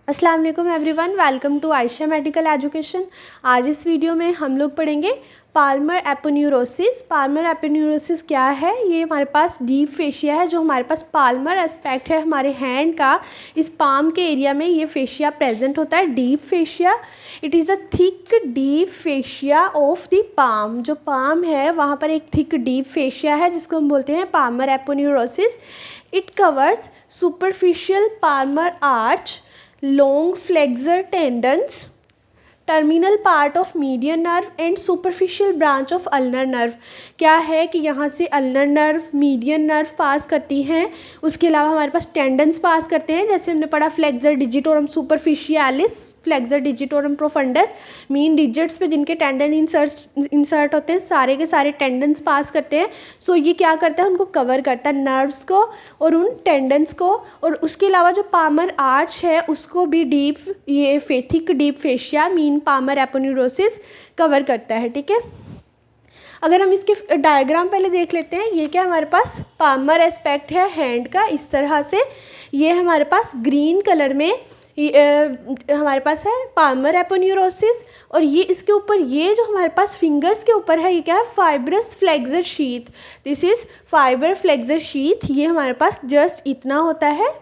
अस्सलाम वालेकुम everyone, welcome to Ayesha medical education. आज इस वीडियो में हम लोग पढ़ेंगे पाल्मर एपोन्यूरोसिस। पाल्मर एपोन्यूरोसिस क्या है? ये हमारे पास डीप फेशिया है, जो हमारे पास पाल्मर एस्पेक्ट है हमारे हैंड का, इस पाम के एरिया में ये फेशिया प्रेजेंट होता है। Deep fascia, it is a thick deep fascia of the palm. जो पाम है वहाँ पर एक थिक डीप फेशिया है जिसको हम बोलते हैं Palmer aponeurosis. It covers superficial Palmer arch, long flexor tendons, terminal part of median nerve and superficial branch of ulnar nerve. क्या है कि यहाँ से अल्नर नर्व, मीडियन नर्व पास करती हैं, उसके अलावा हमारे पास टेंडन्स पास करते हैं। जैसे हमने पढ़ा flexor digitorum सुपरफिशियालिस, flexor digitorum profundis, mean digits पे जिनके टेंडन इंसर्ट होते हैं, सारे के सारे टेंडन्स पास करते हैं। सो ये क्या करता है, उनको कवर करता है, नर्व्स को और उन टेंडन्स को। और उसके अलावा जो पामर आर्च है उसको भी thick deep fascia mean palmar aponeurosis cover करता है। ठीक है, अगर हम इसके डायग्राम पहले देख लेते हैं। ये क्या हमारे पास पामर एस्पेक्ट है हैंड का, इस तरह से। ये हमारे पास ग्रीन कलर में हमारे पास है पाल्मर एपोन्यूरोसिस। और ये इसके ऊपर ये जो हमारे पास फिंगर्स के ऊपर है, ये क्या है, fibrous flexor sheath. This is fibre flexor sheath. ये हमारे पास जस्ट इतना होता है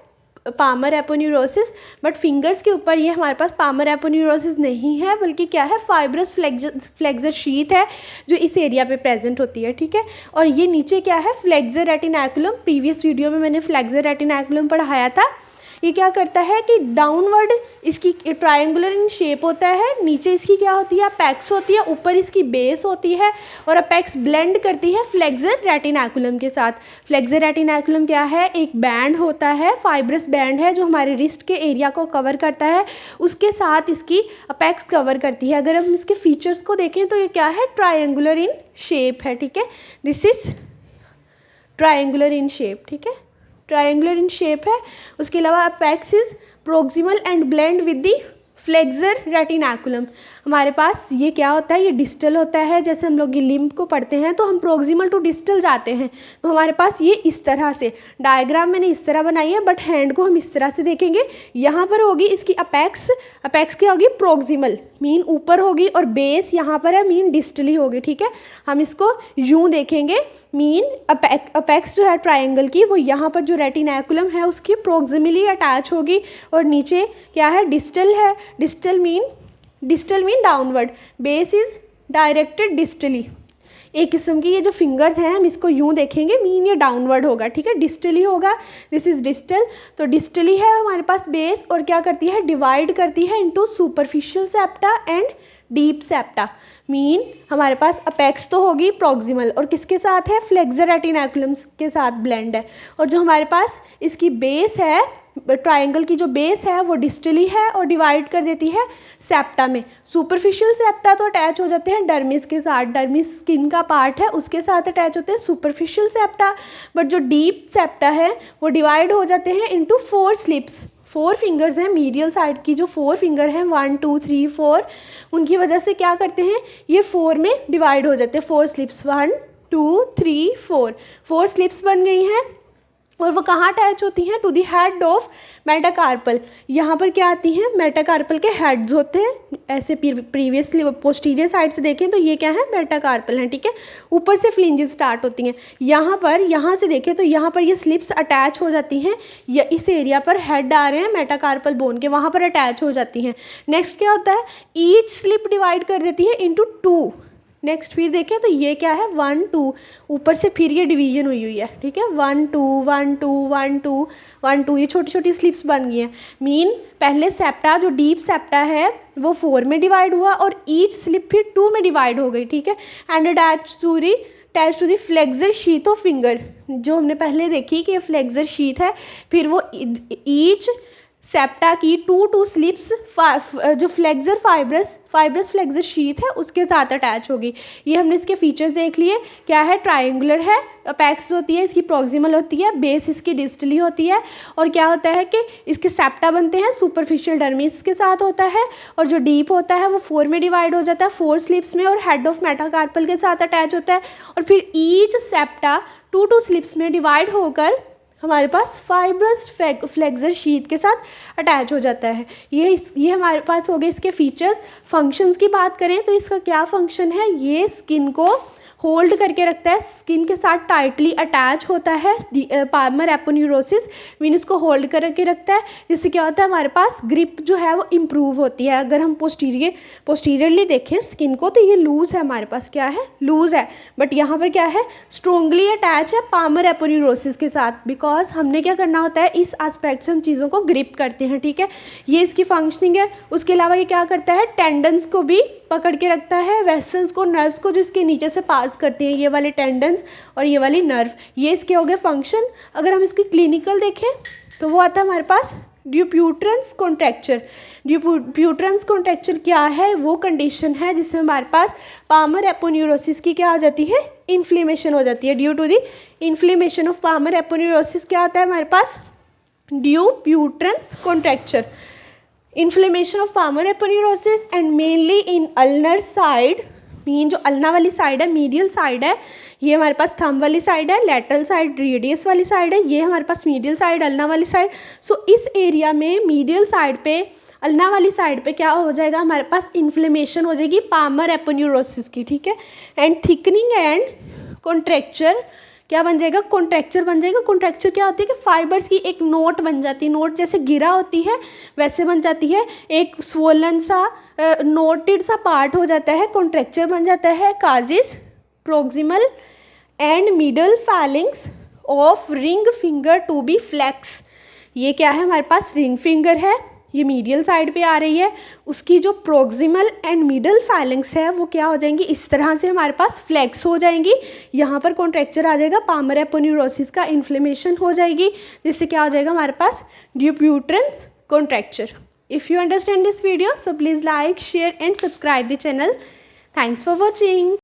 पाल्मर एपोन्यूरोसिस, बट फिंगर्स के ऊपर ये हमारे पास पाल्मर एपोन्यूरोसिस नहीं है, बल्कि क्या है, फाइब्रस फ्लेक्सर शीथ है जो इस एरिया पे प्रेजेंट होती है। ठीक है, और ये नीचे क्या है, फ्लेक्सर रेटिनैकुलम। प्रीवियस वीडियो में मैंने फ्लेक्सर रेटिनैकुलम पढ़ाया था। ये क्या करता है कि डाउनवर्ड इसकी ट्रायंगुलर इन शेप होता है, नीचे इसकी क्या होती है, अपेक्स होती है, ऊपर इसकी बेस होती है, और अपेक्स ब्लेंड करती है फ्लेक्सर रेटिनैकुलम के साथ। फ्लेक्सर रेटिनैकुलम क्या है, एक बैंड होता है, फाइब्रस बैंड है जो हमारे रिस्ट के एरिया को कवर करता है, उसके साथ इसकी अपेक्स कवर करती है। अगर हम इसके फीचर्स को देखें तो ये क्या है, ट्रायंगुलर इन शेप है। ठीक है, this is triangular in shape. ठीक है, ट्रायंगुलर इन शेप है। उसके अलावा apex is proximal and blend with the flexor retinaculum. हमारे पास ये क्या होता है, ये डिस्टल होता है। जैसे हम लोग ये लिम्ब को पढ़ते हैं तो हम प्रोक्सिमल टू डिस्टल जाते हैं, तो हमारे पास ये इस तरह से डायग्राम मैंने इस तरह बनाई है, बट हैंड को हम इस तरह से देखेंगे। यहाँ पर होगी इसकी अपेक्स, अपेक्स क्या होगी, प्रोक्सिमल मीन ऊपर होगी, और बेस यहाँ पर है मीन डिस्टली होगी। ठीक है, हम इसको यूँ देखेंगे, मीन अपेक्स जो है ट्रायंगल की, वो यहाँ पर जो रेटिनैकुलम है उसकी प्रोक्सिमली अटैच होगी, और नीचे क्या है, डिस्टल है। Distal mean downward, base is directed distally. एक किस्म की ये जो फिंगर्स हैं हम इसको यूँ देखेंगे, मीन ये डाउनवर्ड होगा। ठीक है, डिस्टली होगा, दिस इज डिस्टल। तो डिस्टली है हमारे पास बेस, और क्या करती है, डिवाइड करती है into superficial septa and deep septa. Mean हमारे पास अपेक्स तो होगी प्रोक्सिमल, और किसके साथ है, फ्लेक्सर रेटिनैकुलम के साथ ब्लेंड है। और जो हमारे पास इसकी बेस है, ट्रायंगल की जो बेस है वो डिस्टली है और डिवाइड कर देती है सेप्टा में। सुपरफिशियल सेप्टा तो अटैच हो जाते हैं डर्मिस के साथ, डर्मिस स्किन का पार्ट है उसके साथ अटैच होते हैं सुपरफिशियल सेप्टा। बट जो डीप सेप्टा है वो डिवाइड हो जाते हैं इनटू 4 स्लिप्स। 4 फिंगर्स हैं, मीडियल साइड की जो 4 फिंगर हैं, 1 2 3 4, उनकी वजह से क्या करते हैं, ये 4 में डिवाइड हो जाते हैं, 4 स्लिप्स, 1 2 3 4 स्लिप्स बन गई हैं। और वो कहाँ अटैच होती हैं, to the head of metacarpal. यहाँ पर क्या आती हैं, मेटाकार्पल के हेड्स होते हैं। ऐसे प्रीवियसली पोस्टीरियर साइड से देखें तो ये क्या है, मेटाकार्पल हैं। ठीक है, ऊपर से फ्लिंजेस स्टार्ट होती हैं। यहाँ से देखें तो यहाँ पर ये स्लिप्स अटैच हो जाती हैं, या इस एरिया पर हेड आ रहे हैं मेटाकार्पल बोन के, वहाँ पर अटैच हो जाती हैं। नेक्स्ट क्या होता है, ईच स्लिप डिवाइड कर देती है इंटू 2। नेक्स्ट फिर देखें तो ये क्या है, 1 2, ऊपर से फिर ये डिवीजन हुई है। ठीक है, 1 2 1 2 1 2 1 2, ये छोटी छोटी स्लिप्स बन गई हैं। मीन पहले सेप्टा जो डीप सेप्टा है वो 4 में डिवाइड हुआ, और ईच स्लिप फिर 2 में डिवाइड हो गई। ठीक है, and attach to the flexor sheath of finger, जो हमने पहले देखी कि ये फ्लेक्सर शीथ है, फिर वो ईच सेप्टा की 2 स्लिप्स जो फ्लेक्सर फाइब्रस फ्लेक्सर शीथ है उसके साथ अटैच होगी। ये हमने इसके फीचर्स देख लिए, क्या है, ट्रायंगुलर है, अपेक्स होती है, इसकी प्रोक्सिमल होती है, बेस इसकी डिस्टली होती है, और क्या होता है कि इसके सेप्टा बनते हैं सुपरफिशियल डर्मिस के साथ होता है, और जो डीप होता है वो 4 में डिवाइड हो जाता है, 4 स्लिप्स में, और हेड ऑफ मेटाकार्पल के साथ अटैच होता है। और फिर ईच सेप्टा 2 स्लिप्स में डिवाइड होकर हमारे पास फाइब्रस फ्लेक्सर शीथ के साथ अटैच हो जाता है। ये हमारे पास हो गए इसके फीचर्स। फंक्शंस की बात करें तो इसका क्या फंक्शन है, ये स्किन को होल्ड करके रखता है, स्किन के साथ टाइटली अटैच होता है। पाल्मर एपोन्यूरोसिस मीन इसको होल्ड करके रखता है, जिससे क्या होता है हमारे पास ग्रिप जो है वो इम्प्रूव होती है। अगर हम पोस्टीरियरली देखें स्किन को तो ये लूज़ है, हमारे पास क्या है, लूज़ है, बट यहाँ पर क्या है, स्ट्रोंगली अटैच है पाल्मर एपोन्यूरोसिस के साथ। बिकॉज हमने क्या करना होता है, इस एस्पेक्ट से हम चीज़ों को ग्रिप करते हैं, ठीक है। ये इसकी फंक्शनिंग है। उसके अलावा ये क्या करता है, टेंडन्स को भी पकड़ के रखता है, वेसल्स को, नर्व्स को, जिसके नीचे से पास करती हैं ये वाले टेंडन्स और ये वाली नर्व। ये इसके हो गए फंक्शन। अगर हम इसकी क्लिनिकल देखें तो वो आता है हमारे पास ड्यूप्यूट्रेंस कॉन्ट्रैक्चर। ड्यूप्यूट्रेंस कॉन्ट्रैक्चर क्या है, वो कंडीशन है जिसमें हमारे पास पाल्मर एपोन्यूरोसिस की क्या हो जाती है, इन्फ्लेमेशन हो जाती है। Due to the inflammation of palmar aponeurosis क्या आता है हमारे पास, Dupuytren's contracture. Inflammation of palmar aponeurosis and mainly in ulnar side, mean जो अल्ना वाली साइड है, मीडियल साइड है, ये हमारे पास थंब वाली साइड है, लेटरल साइड रेडियस वाली साइड है, ये हमारे पास मीडियल साइड अल्ना वाली साइड। सो इस एरिया में मीडियल साइड पे, अल्ना वाली साइड पे क्या हो जाएगा, हमारे पास इन्फ्लेमेशन हो जाएगी पाल्मर एपोन्यूरोसिस की, ठीक है। एंड थिकनिंग एंड कॉन्ट्रैक्चर क्या बन जाएगा, कॉन्ट्रैक्चर बन जाएगा। कॉन्ट्रैक्चर क्या होती है कि फाइबर्स की एक नोट बन जाती है, नोट जैसे गिरा होती है वैसे बन जाती है, एक स्वोलन सा नोटेड सा पार्ट हो जाता है, कॉन्ट्रैक्चर बन जाता है। Causes proximal and middle phalanges of ring finger to be flex. ये क्या है हमारे पास, रिंग फिंगर है, ये मीडियल साइड पे आ रही है, उसकी जो प्रोक्सिमल एंड मिडल फैलिंग्स है वो क्या हो जाएंगी, इस तरह से हमारे पास फ्लेक्स हो जाएंगी। यहाँ पर कॉन्ट्रैक्चर आ जाएगा, पाल्मर एपोन्यूरोसिस का इन्फ्लेमेशन हो जाएगी, जिससे क्या हो जाएगा हमारे पास Dupuytren's contracture. If you understand this video so please like, share and subscribe the channel. Thanks for watching.